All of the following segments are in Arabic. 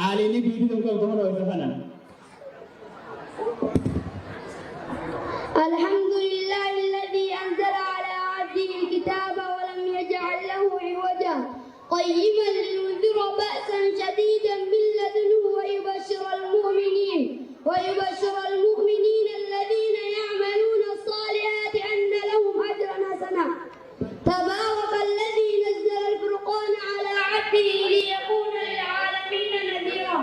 عاليني بيدي دمك دمنا ويفهنا. الحمد لله الذي أنزل على عبده الكتاب ولم يجعل له عوجا قيما لينذر بأسا شديدا من لدنه ويبشر المؤمنين الذين يعملون الصالحات أن لهم أجرا حسنا. تبارك الذي نزل الفرقان على عبده ليكون للعالمين نذيرا.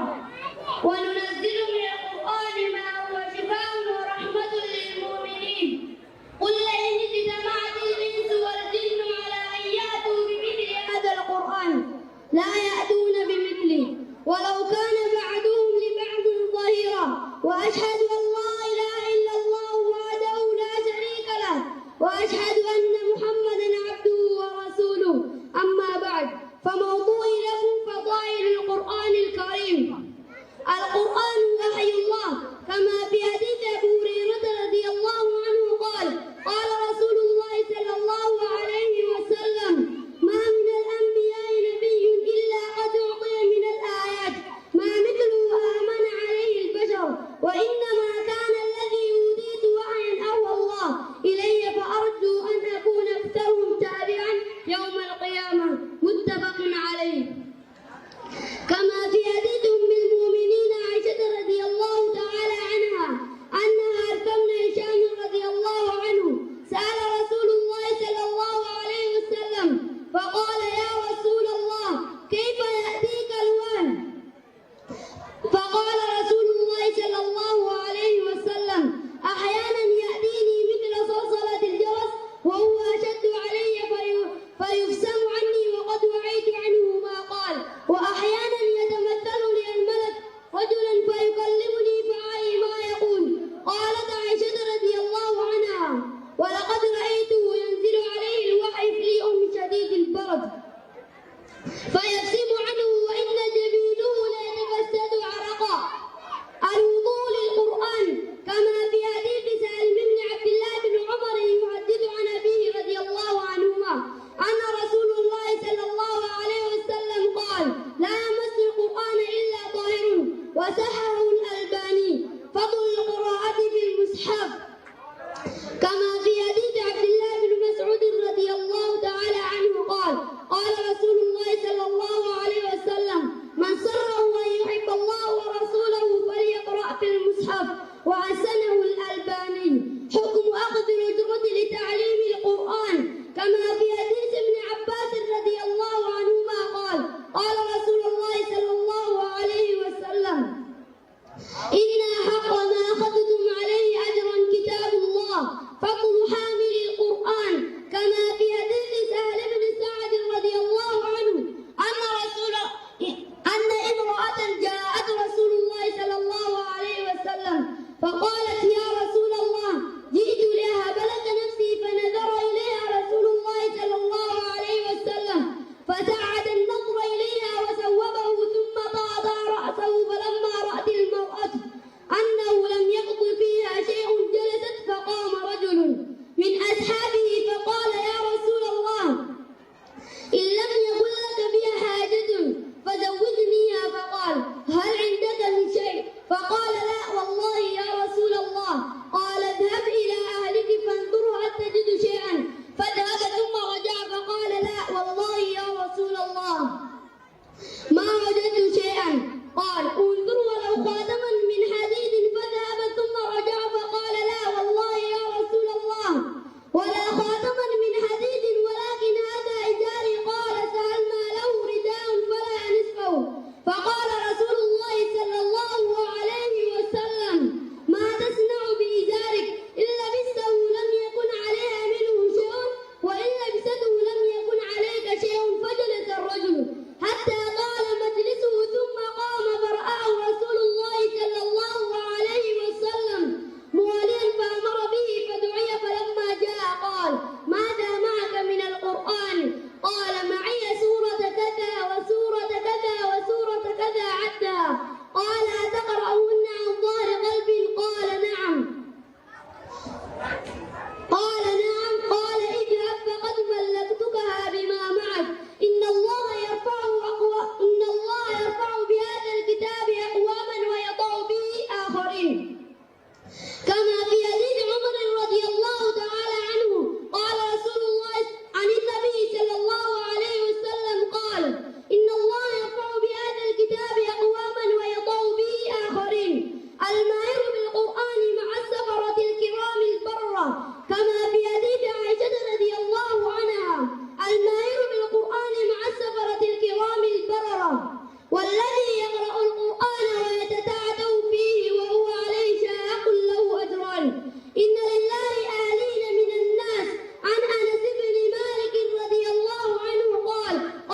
وننزل من القرآن ما هو شفاء ورحمة للمؤمنين. قل لئن اجتمعت الإنس والجن على أن يأتوا بمثل هذا القرآن لا يأتون بمثله ولو كان بعضهم لبعض ظهيرا. وأشهد أن لا إله إلا الله وحده لا شريك له وأشهد أن محمدا عبده ورسوله. أما بعد فموضوعي لكم فضائل القرآن الكريم. القرآن وحي الله كما في حديث أبي هريرة رضي الله عنه قال قال رسول الله صلى الله عليه وسلم ما من الأنبياء نبي إلا قد أعطي من الآيات ما مثله آمن عليه البشر وإنما كان الذي أوتيت وحيا أوحى الله إلي فأرجو أن أكون أكثرهم تابعا يوم القيامة. متفق عليه. كما في حديث أم المؤمنين عائشة رضي الله تعالى عنها أنها أرسلنا هشام رضي الله عنه سأل رسول الله صلى الله عليه وسلم فقال يا رسول الله كيف يأتيك الوحي؟ فقال رسول الله صلى الله عليه وسلم أحيانا يأتيني مثل صلصلة الجرس وهو أشد علي فيفسم عني وقد وعيت عنه ما قال. وأحيانا يتمثل لي الملك رجلا فيكلمني فأعي ما يقول. قالت عائشة رضي الله عنها ولقد رأيته ينزل عليه الوحي في يوم شديد البرد فيفسم عنه وإن جبينه ليتفسد عرقا. الوضوء للقرآن كما في حديث سالم بن عبد الله بن عمر يحدث عن أبيه رضي الله عنهما أن رسول الله صلى الله عليه وسلم قال لا يمس القرآن إلا طاهر وسحه